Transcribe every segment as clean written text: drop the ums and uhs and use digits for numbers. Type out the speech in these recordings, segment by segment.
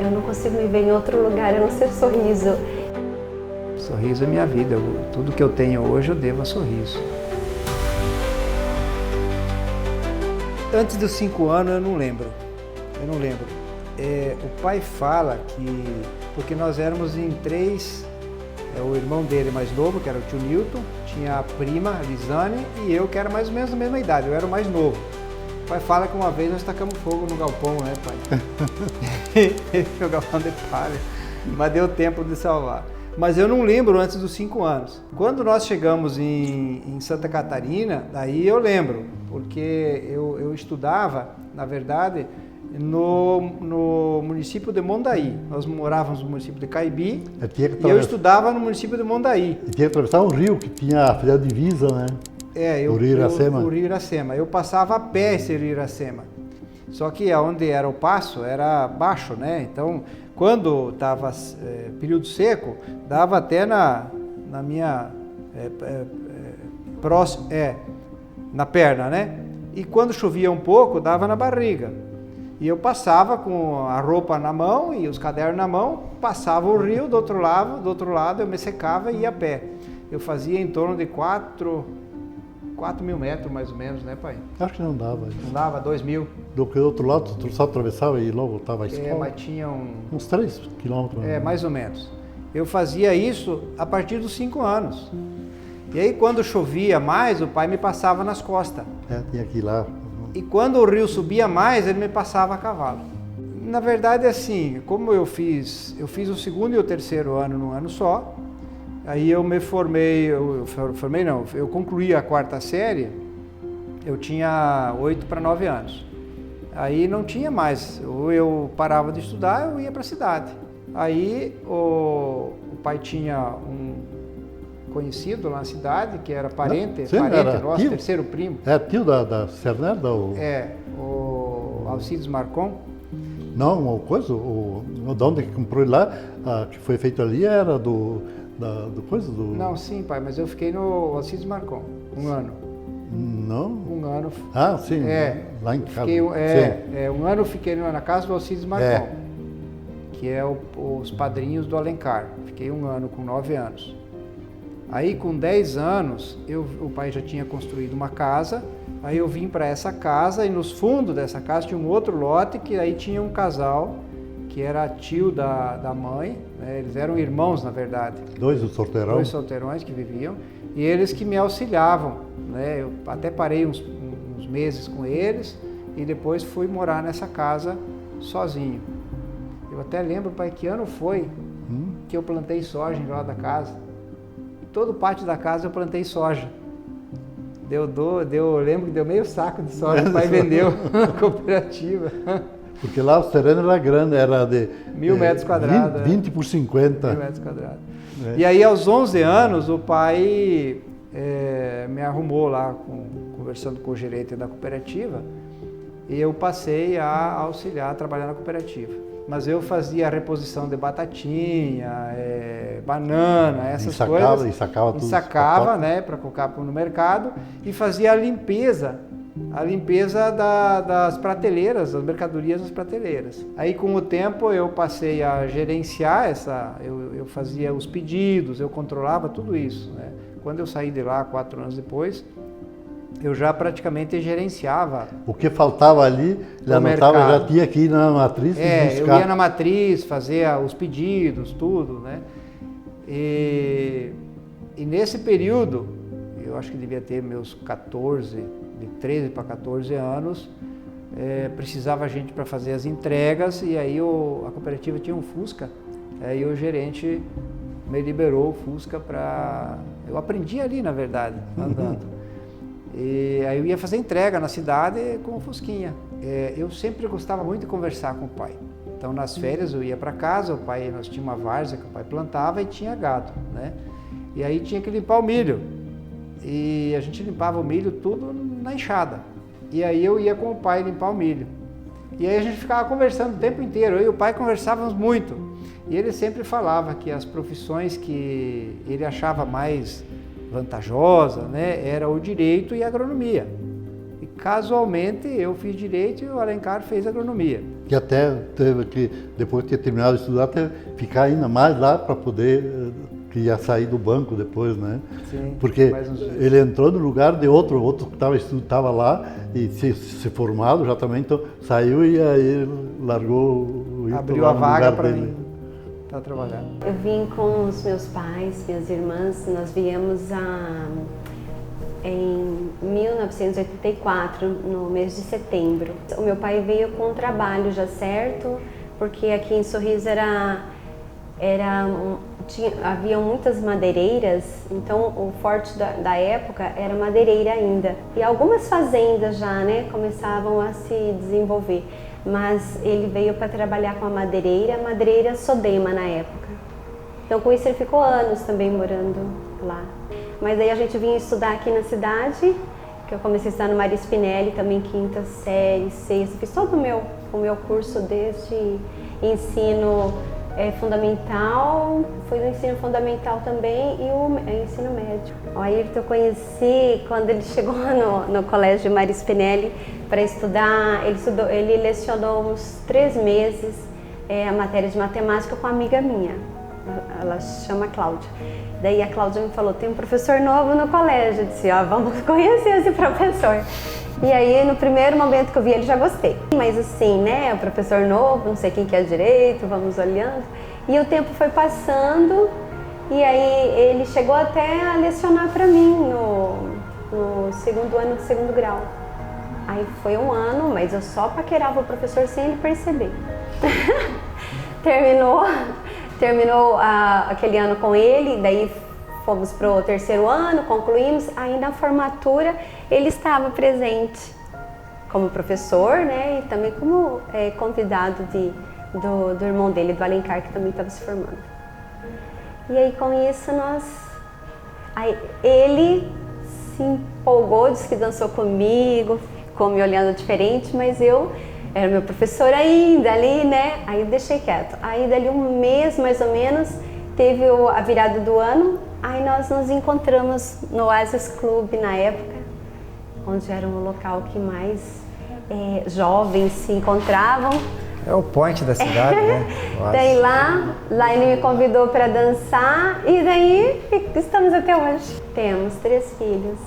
Eu não consigo me ver em outro lugar, a não ser Sorriso. Sorriso é minha vida. Tudo que eu tenho hoje eu devo a Sorriso. Antes dos 5 anos eu não lembro. O pai fala que, porque nós éramos em 3, o irmão dele mais novo, que era o tio Newton, tinha a prima, a Lisane, e eu, que era mais ou menos da mesma idade, eu era o mais novo. O pai fala que uma vez nós tacamos fogo no galpão, né, pai? O galpão de palha, mas deu tempo de salvar. Mas eu não lembro antes dos 5 anos. Quando nós chegamos em Santa Catarina, daí eu lembro, porque eu estudava, na verdade, no município de Mondaí. Nós morávamos no município de Caibi e eu estudava no município de Mondaí. E tinha que atravessar um rio que tinha a divisa, né? O Rio Iracema. O Rio Iracema. Eu passava a pé esse Rio Iracema. Só que onde era o passo era baixo, né? Então, quando estava período seco, dava até na minha na perna, né? E quando chovia um pouco, dava na barriga. E eu passava com a roupa na mão e os cadernos na mão, passava o rio do outro lado eu me secava e ia a pé. Eu fazia em torno de 4 mil metros, mais ou menos, né, pai? Acho que não dava. Não dava, 2.000. Do outro lado, tu só atravessava e logo estava a escola? Mas tinha uns 3 quilômetros. Mais ou menos. Eu fazia isso a partir dos 5 anos. E aí, quando chovia mais, o pai me passava nas costas. Tinha que ir lá. E quando o rio subia mais, ele me passava a cavalo. Na verdade, assim, como eu fiz o 2º e o 3º ano num ano só, aí eu me formei, eu concluí a 4ª série, eu tinha 8 para 9 anos. Aí não tinha mais, ou eu parava de estudar, eu ia para a cidade. Aí o pai tinha um conhecido lá na cidade, que era parente nosso, tio, 3º primo. É tio da Cerneda? O Alcides Marcon. Não, uma coisa, de onde que comprou ele lá, que foi feito ali, era do coisa do... Não, sim, pai, mas eu fiquei no Alcides Marcon, um ano. Não? Um ano. Ah, sim, lá em casa. Um ano eu fiquei na casa do Alcides Marcon, que é os padrinhos do Alencar. Fiquei um ano com 9 anos. Aí com 10 anos, o pai já tinha construído uma casa, aí eu vim para essa casa e nos fundos dessa casa tinha um outro lote que aí tinha um casal que era tio da mãe, né? Eles eram irmãos na verdade. 2 solteirões? 2 solteirões que viviam e eles que me auxiliavam, né? Eu até parei uns meses com eles e depois fui morar nessa casa sozinho. Eu até lembro, pai, que ano foi que eu plantei soja em volta da casa. Todo o pátio da casa eu plantei soja. Eu lembro que deu meio saco de soja, o pai vendeu na cooperativa. Porque lá o terreno era grande, era de 1.000 metros quadrados. 20 por 50. 1.000 metros quadrados. E aí aos 11 anos o pai me arrumou lá, conversando com o gerente da cooperativa, e eu passei a auxiliar, a trabalhar na cooperativa. Mas eu fazia a reposição de batatinha, banana, essas coisas. Ensacava tudo. Ensacava, né, para colocar no mercado e fazia a limpeza das prateleiras, das mercadorias das prateleiras. Aí com o tempo eu passei a gerenciar eu fazia os pedidos, eu controlava tudo isso, né? Quando eu saí de lá 4 anos depois, eu já praticamente gerenciava. O que faltava ali, já anotava, já tinha que ir na matriz e buscar. Eu ia na matriz, fazia os pedidos, tudo, né? E nesse período, eu acho que devia ter meus 14, de 13 para 14 anos, precisava gente para fazer as entregas e aí a cooperativa tinha um Fusca, aí o gerente me liberou o Fusca para... Eu aprendi ali, na verdade, andando. E aí eu ia fazer entrega na cidade com o Fusquinha. Eu sempre gostava muito de conversar com o pai. Então nas férias eu ia para casa, nós tínhamos uma várzea que o pai plantava e tinha gado, né? E aí tinha que limpar o milho. E a gente limpava o milho tudo na enxada. E aí eu ia com o pai limpar o milho. E aí a gente ficava conversando o tempo inteiro. Eu e o pai conversávamos muito. E ele sempre falava que as profissões que ele achava mais vantajosa, né, era o direito e a agronomia. E casualmente, eu fiz Direito e o Alencar fez Agronomia. Que até teve que, depois de ter terminado de estudar, até ficar ainda mais lá para poder, que ia sair do banco depois, né? Sim, porque mais uns dias. ele entrou no lugar de outro que estava lá e se formado já também, então saiu e aí largou Abriu a vaga para mim para trabalhar. Eu vim com os meus pais, minhas irmãs, nós viemos em 1984, no mês de setembro. O meu pai veio com um trabalho já certo, porque aqui em Sorriso haviam muitas madeireiras, então o forte da época era madeireira ainda. E algumas fazendas já, né, começavam a se desenvolver, mas ele veio para trabalhar com a madeireira Sodema na época. Então com isso ele ficou anos também morando lá. Mas aí a gente vinha estudar aqui na cidade, que eu comecei a estudar no Mário Spinelli, também quinta série, sexta, fiz todo o meu curso desde ensino fundamental, foi do ensino fundamental também e o ensino médio. O Ayrton eu conheci quando ele chegou no colégio Mário Spinelli para estudar, ele lecionou uns 3 meses a matéria de matemática com uma amiga minha, ela chama Cláudia. Daí a Cláudia me falou, tem um professor novo no colégio, eu disse, vamos conhecer esse professor. E aí, no primeiro momento que eu vi ele, já gostei. Mas assim, né, o professor novo, não sei quem que é direito, vamos olhando. E o tempo foi passando, e aí ele chegou até a lecionar para mim no segundo ano do segundo grau. Aí foi um ano, mas eu só paquerava o professor sem ele perceber. Terminou aquele ano com ele, daí fomos para o 3º ano, concluímos, aí na formatura ele estava presente como professor, né, e também como convidado do irmão dele, do Alencar, que também estava se formando. E aí com isso ele se empolgou, disse que dançou comigo, ficou me olhando diferente, mas eu era meu professor ainda ali, né? Aí deixei quieto. Aí dali um mês mais ou menos, teve a virada do ano, aí nós nos encontramos no Oasis Club na época, onde era um local que mais jovens se encontravam. É o point da cidade, né? Daí lá ele me convidou para dançar e daí estamos até hoje. Temos 3 filhos.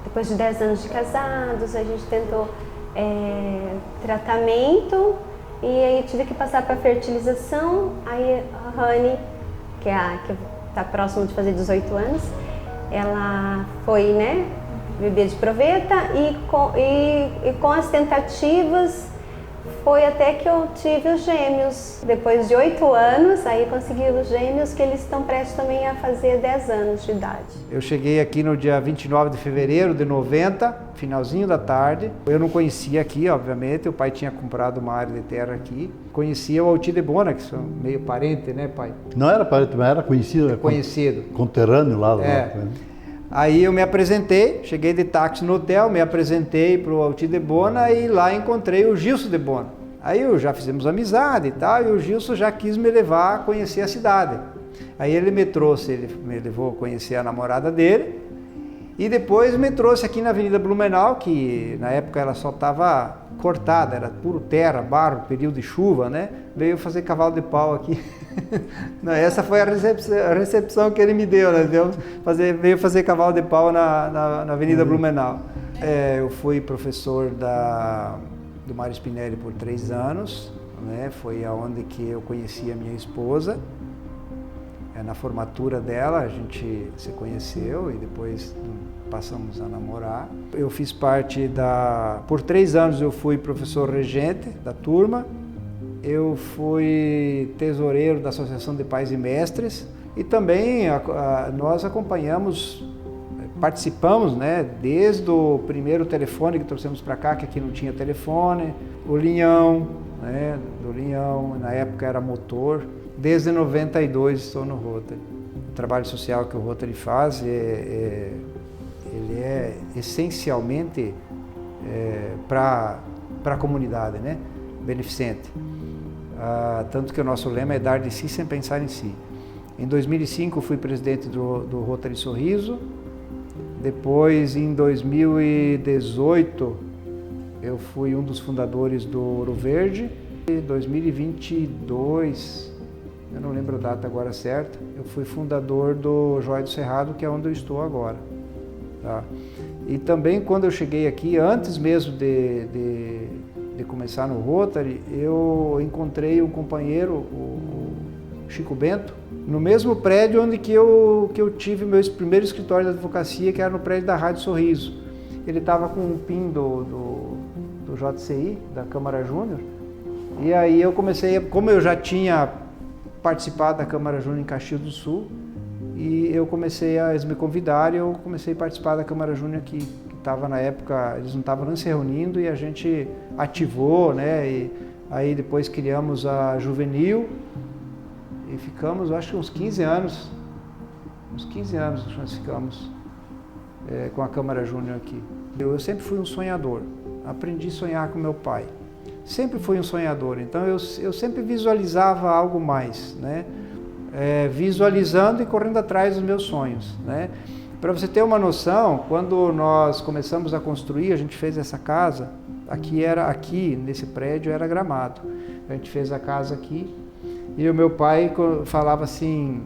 Depois de 10 anos de casados, a gente tentou tratamento e aí tive que passar para fertilização. Aí a Rani, que está próximo de fazer 18 anos, ela foi, né, bebê de proveta e com as tentativas foi até que eu tive os gêmeos. Depois de 8 anos, aí consegui os gêmeos, que eles estão prestes também a fazer 10 anos de idade. Eu cheguei aqui no dia 29 de fevereiro de 90, finalzinho da tarde. Eu não conhecia aqui, obviamente, o pai tinha comprado uma área de terra aqui. Conhecia o Alti de Bona, que são meio parente, né, pai? Não era parente, mas era conhecido. Conhecido. Conterrâneo lá. Aí eu me apresentei, cheguei de táxi no hotel, me apresentei para o Alti de Bona e lá encontrei o Gilson de Bona. Aí já fizemos amizade e tal, e o Gilson já quis me levar a conhecer a cidade. Aí ele me levou a conhecer a namorada dele e depois me trouxe aqui na Avenida Blumenau, que na época ela só estava cortada, era puro terra, barro, período de chuva, né? Veio fazer cavalo de pau aqui. Não, essa foi a recepção que ele me deu, né? Veio fazer cavalo de pau na Avenida Blumenau. Eu fui professor do Mário Spinelli por 3 anos, né? Foi aonde que eu conheci a minha esposa. Na formatura dela a gente se conheceu e depois passamos a namorar. Eu fiz parte por 3 anos eu fui professor regente da turma. Eu fui tesoureiro da Associação de Pais e Mestres e também nós participamos, né, desde o primeiro telefone que trouxemos para cá, que aqui não tinha telefone, o Linhão, né, do Linhão, na época era motor. Desde 92 estou no Rotary. O trabalho social que o Rotary faz, ele é essencialmente para a comunidade, né, beneficente. Tanto que o nosso lema é dar de si sem pensar em si. Em 2005 fui presidente do Rotary Sorriso. Depois, em 2018, eu fui um dos fundadores do Ouro Verde. Em 2022, eu não lembro a data agora certa, eu fui fundador do Joia do Cerrado, que é onde eu estou agora. Tá? E também quando eu cheguei aqui, antes mesmo de começar no Rotary, eu encontrei um companheiro, o Chico Bento, no mesmo prédio onde que eu tive meu primeiro escritório de advocacia, que era no prédio da Rádio Sorriso. Ele estava com um PIN do JCI, da Câmara Júnior, e aí eu comecei, como eu já tinha participado da Câmara Júnior em Caxias do Sul, e eles me convidaram e eu comecei a participar da Câmara Júnior aqui, que estava na época, eles não estavam nem se reunindo e a gente ativou, né? E aí depois criamos a Juvenil e ficamos, eu acho que uns 15 anos que nós ficamos com a Câmara Júnior aqui. Eu sempre fui um sonhador, aprendi a sonhar com meu pai. Sempre fui um sonhador, então eu sempre visualizava algo mais, né? Visualizando e correndo atrás dos meus sonhos, né? Para você ter uma noção, quando nós começamos a construir, a gente fez essa casa, aqui nesse prédio era gramado. A gente fez a casa aqui e o meu pai falava assim,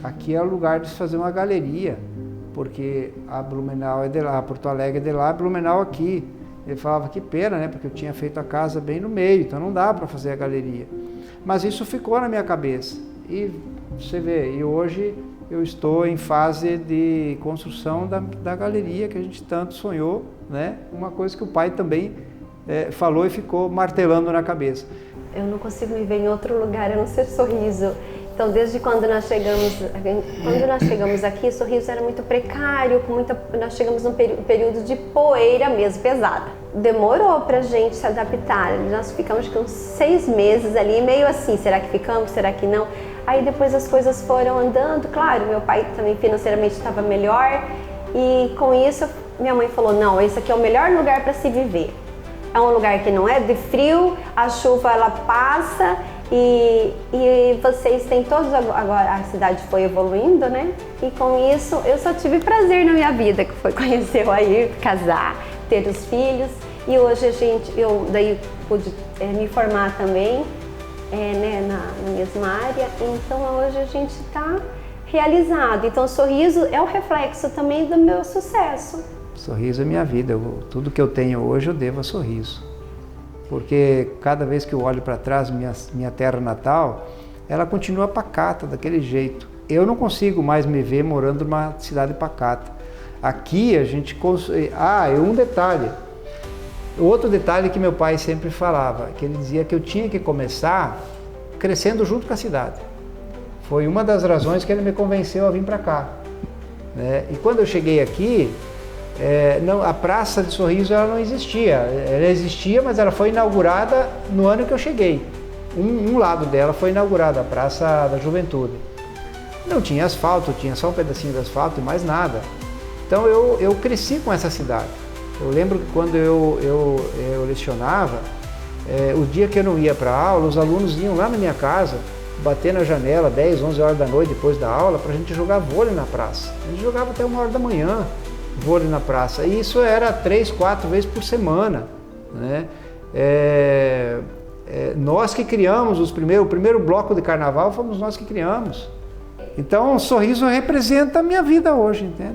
aqui é o lugar de se fazer uma galeria, porque a Blumenau é de lá, Porto Alegre é de lá, Blumenau aqui. Ele falava que pena, né? Porque eu tinha feito a casa bem no meio, então não dá para fazer a galeria. Mas isso ficou na minha cabeça. E você vê, e hoje eu estou em fase de construção da galeria que a gente tanto sonhou, né? Uma coisa que o pai também falou e ficou martelando na cabeça. Eu não consigo me ver em outro lugar a não ser Sorriso. Então, desde quando nós chegamos aqui, Sorriso era muito precário, nós chegamos num período de poeira mesmo, pesada. Demorou pra gente se adaptar, nós ficamos com uns 6 meses ali, meio assim, será que ficamos, será que não? Aí depois as coisas foram andando, claro, meu pai também financeiramente estava melhor e com isso minha mãe falou, não, esse aqui é o melhor lugar para se viver. É um lugar que não é de frio, a chuva ela passa e vocês têm todos, agora a cidade foi evoluindo, né? E com isso eu só tive prazer na minha vida, que foi conhecer o Ayrton, casar, ter os filhos e hoje eu daí pude me formar também, né, na mesma área, então hoje a gente está realizado. Então o Sorriso é o reflexo também do meu sucesso. Sorriso é minha vida, tudo que eu tenho hoje eu devo a Sorriso. Porque cada vez que eu olho para trás, minha terra natal, ela continua pacata, daquele jeito. Eu não consigo mais me ver morando numa cidade pacata. Aqui a gente... um detalhe. Outro detalhe que meu pai sempre falava, que ele dizia que eu tinha que começar crescendo junto com a cidade. Foi uma das razões que ele me convenceu a vir para cá, né? E quando eu cheguei aqui, a Praça de Sorriso ela não existia. Ela existia, mas ela foi inaugurada no ano que eu cheguei. Um lado dela foi inaugurada, a Praça da Juventude. Não tinha asfalto, tinha só um pedacinho de asfalto e mais nada. Então eu cresci com essa cidade. Eu lembro que quando eu lecionava, o dia que eu não ia para aula, os alunos iam lá na minha casa, bater na janela 10, 11 horas da noite depois da aula, para a gente jogar vôlei na praça. A gente jogava até 1 hora da manhã. Vôlei na praça, e isso era 3, 4 vezes por semana, né? Nós que criamos o primeiro bloco de carnaval, fomos nós que criamos. Então, o Sorriso representa a minha vida hoje, entende?